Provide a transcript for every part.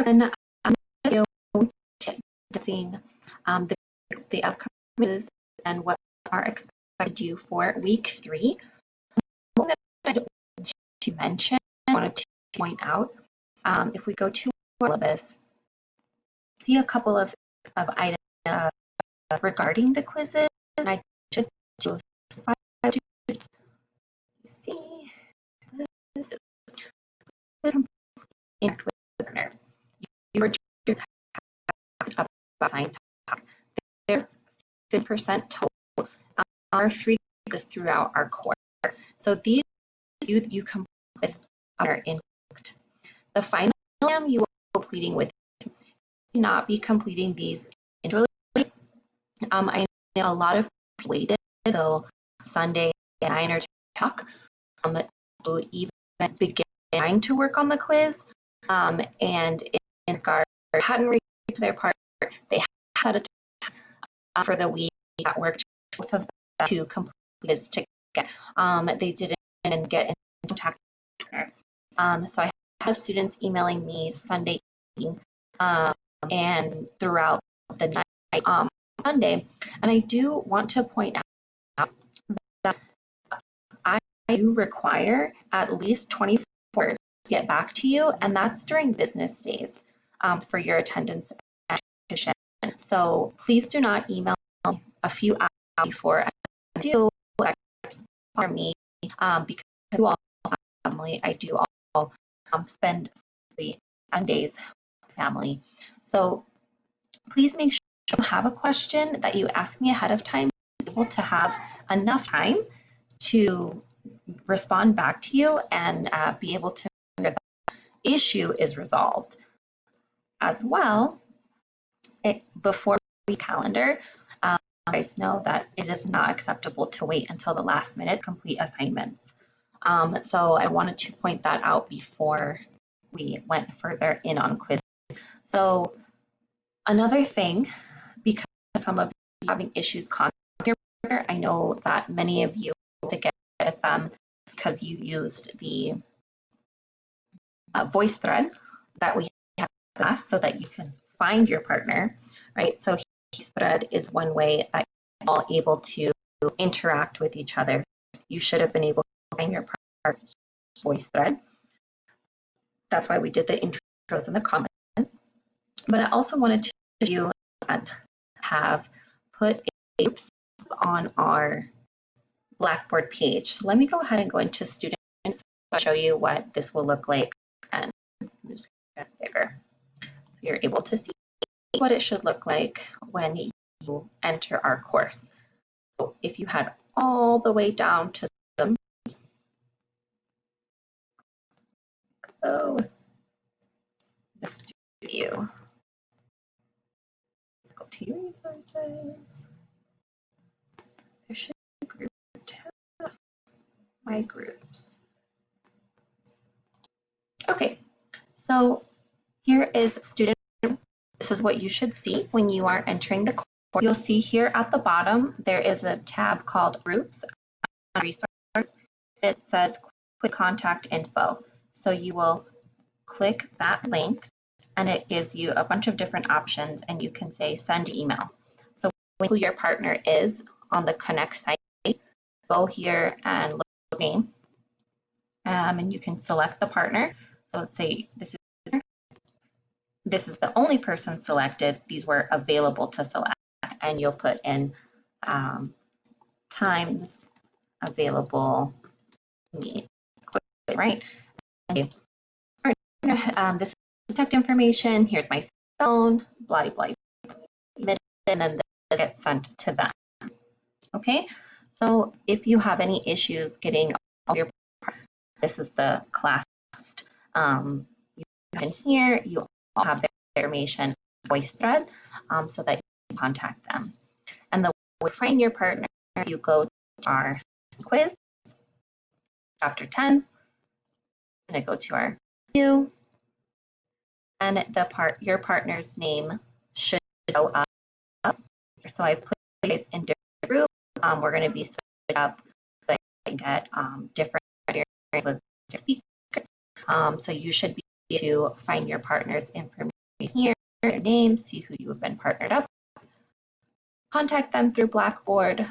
then I'm going to discussing the upcoming quizzes and what are expected due for week 3. One that I wanted to mention, I wanted to point out, if we go to our syllabus, see a couple of items regarding the quizzes, and I should do students. See, this is interact with the learner. Your teachers have assigned talk. There's 50% total. Our 3 is throughout our course. So these you complete with are incorrect. The final exam you will be completing with not be completing these individually. I know a lot of people waited till Sunday at 9 or 10 o'clock to even begin trying to work on the quiz. And in regard, hadn't reached their part, they had a time for the week that worked both of them to complete this together. They didn't get in contact with her. So I have students emailing me Sunday evening and throughout the night Monday. And I do want to point out that I do require at least 24 hours to get back to you, and that's during business days for your attendance and tuition. So please do not email me a few hours before I do for me because you all family, I do all spend 10 days with family. So please make sure you have a question that you ask me ahead of time, to be able to have enough time to respond back to you and be able to make sure that the issue is resolved. As well, before the calendar, you guys know that it is not acceptable to wait until the last minute to complete assignments. So I wanted to point that out before we went further in on quizzes. So another thing, because some of you are having issues contacting your partner, I know that many of you to get with them because you used the voice thread that we have asked so that you can find your partner, right? So voice thread is one way that you're all able to interact with each other. You should have been able to find your partner voice thread. That's why we did the intros and the comments. But I also wanted to do have put groups on our Blackboard page. So let me go ahead and go into students. I'll show you what this will look like, and just get bigger. So you're able to see what it should look like when you enter our course. So if you had all the way down to them, so the studio, go to your resources. There should be group tab, my groups. Okay, so here is student. This is what you should see when you are entering the course. You'll see here at the bottom, there is a tab called Groups, Resource. It says Quick Contact Info. So you will click that link, and it gives you a bunch of different options, and you can say Send Email. So who your partner is on the Connect site, go here and look at the name, and you can select the partner. So let's say this is the only person selected. These were available to select, and you'll put in times available meet, right? Okay. This is contact information. Here's my phone, blah, blah, blah, and then this gets sent to them. Okay, so if you have any issues getting all your, this is the class. You can hear, you all have their information voice thread so that you can contact them. And the way to find your partner, you go to our quiz, chapter 10. I'm going to go to our view, and your partner's name should show up. So I put these in different groups. We're going to be split up so that you can get different speakers. So you should be able to find your partner's information here, their name, see who you have been partnered up. Contact them through Blackboard.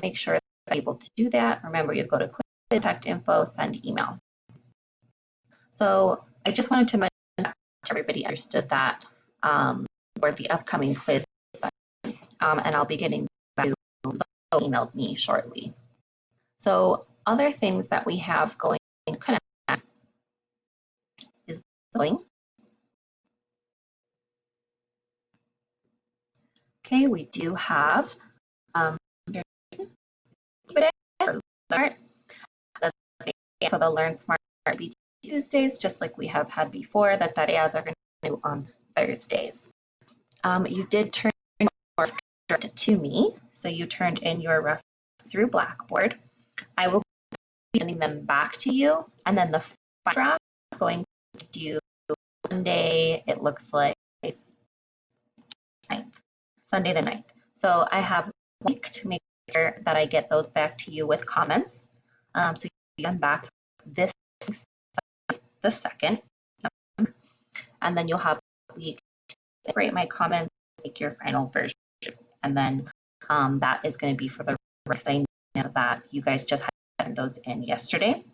Make sure they're able to do that. Remember, you go to contact info, send email. So I just wanted to mention that everybody understood that for the upcoming quiz, and I'll be getting back to emailed me shortly. So other things that we have going is going. Okay, we do have so the Learn Smart be Tuesdays, just like we have had before. The tareas are going to do on Thursdays. You did turn your to me, so you turned in your rough through Blackboard. I will be sending them back to you, and then the draft I'm going to do Monday. It looks like 9th, Sunday the 9th. So I have a week to make sure that I get those back to you with comments. So you come back this the 2nd, and then you'll have a week to write my comments, make your final version, and then that is going to be for the rest. I know that you guys just had those in yesterday.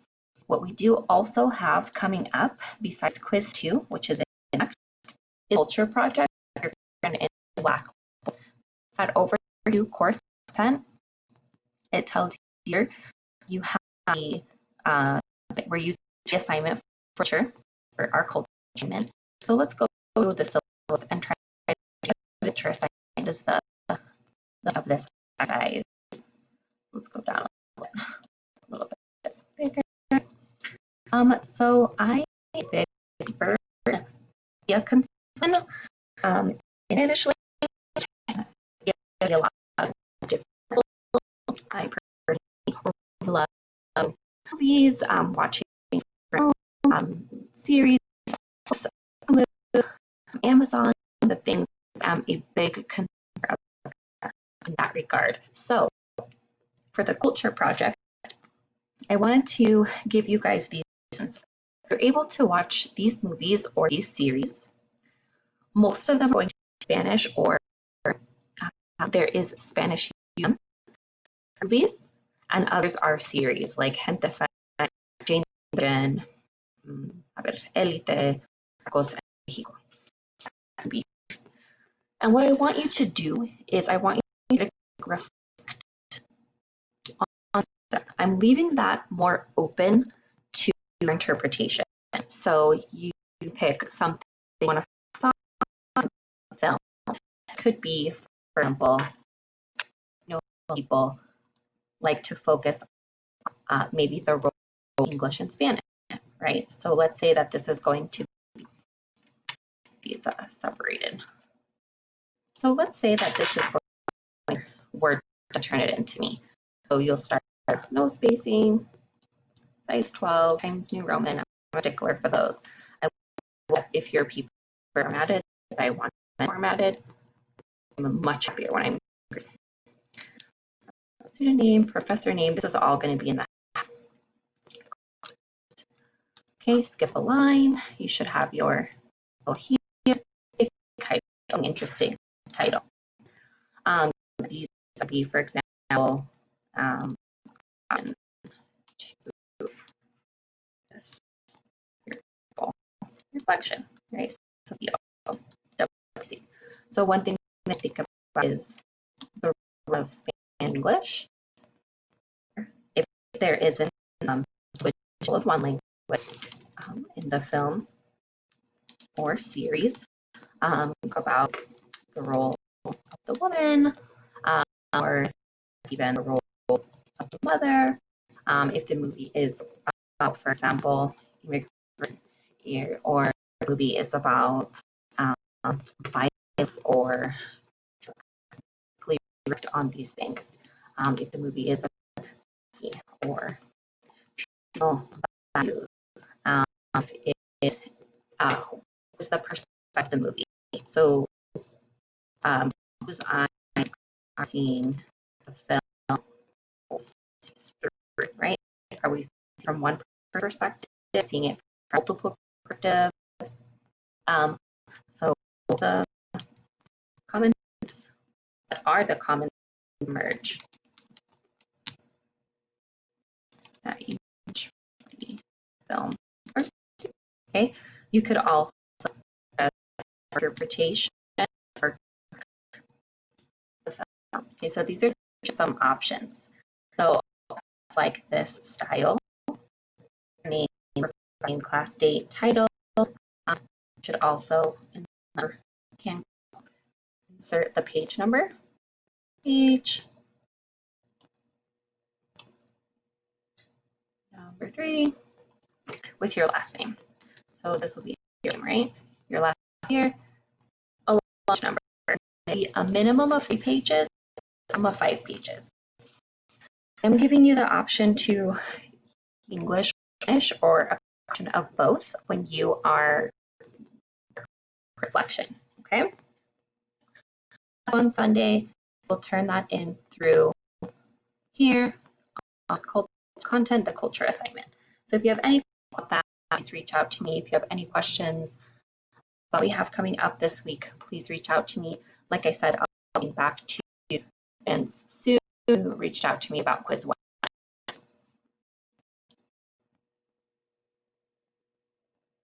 What we do also have coming up, besides quiz 2, which is in culture project, in Blackboard. That overview course content, it tells you here you have a where you do assignment for sure for our culture assignment. So let's go through the syllabus and try to get a picture assignment is the of this size. Let's go down a little bit bigger. So I big for a concern initially a lot of different. I personally love movies, watching series, Amazon, the things a big concern in that regard. So for the culture project, I wanted to give you guys these reasons. You're able to watch these movies or these series. Most of them are going to Spanish, or there is Spanish movies, and others are series like Gente Fe, Jane, Elite, Narcos, and Mexico. And what I want you to do is I want you to reflect on that. I'm leaving that more open to your interpretation. So you pick something you want to film. It could be, for example, people like to focus maybe the role English and Spanish, right? So let's say that this is going to be these separated. So let's say that this is going Word to turn it into me. So you'll start no spacing, size 12, Times New Roman. I'm a stickler for those. If your people formatted, if I want formatted, I'm much happier when I'm student name, professor name. This is all going to be in that. Okay, skip a line. You should have your here. Interesting title. These would be, for example, reflection, right? So one thing to think about is the role of English. If there is an switch of one language in the film or series, about the role of the woman, or even the role of the mother. If the movie is about, for example, or the movie is about violence or on these things. If the movie is or values, if it is the perspective of the movie. So I seeing the film, right? Are we from one perspective, seeing it from multiple perspectives? So the common themes that are the common merge that each film or okay. You could also interpretation for the film. Okay, so these are just some options. So like this style, name, class date, title, should also can insert the page number, page number 3 with your last name. So this will be your name, right? Your last year, a large number, maybe a minimum of 3 pages, some of 5 pages. I'm giving you the option to English or a combination of both when you are reflection, okay? On Sunday, we'll turn that in through here, content, the culture assignment. So if you have any about that, please reach out to me. If you have any questions about what we have coming up this week, please reach out to me. Like I said, I'll be back to you and soon who reached out to me about quiz 1.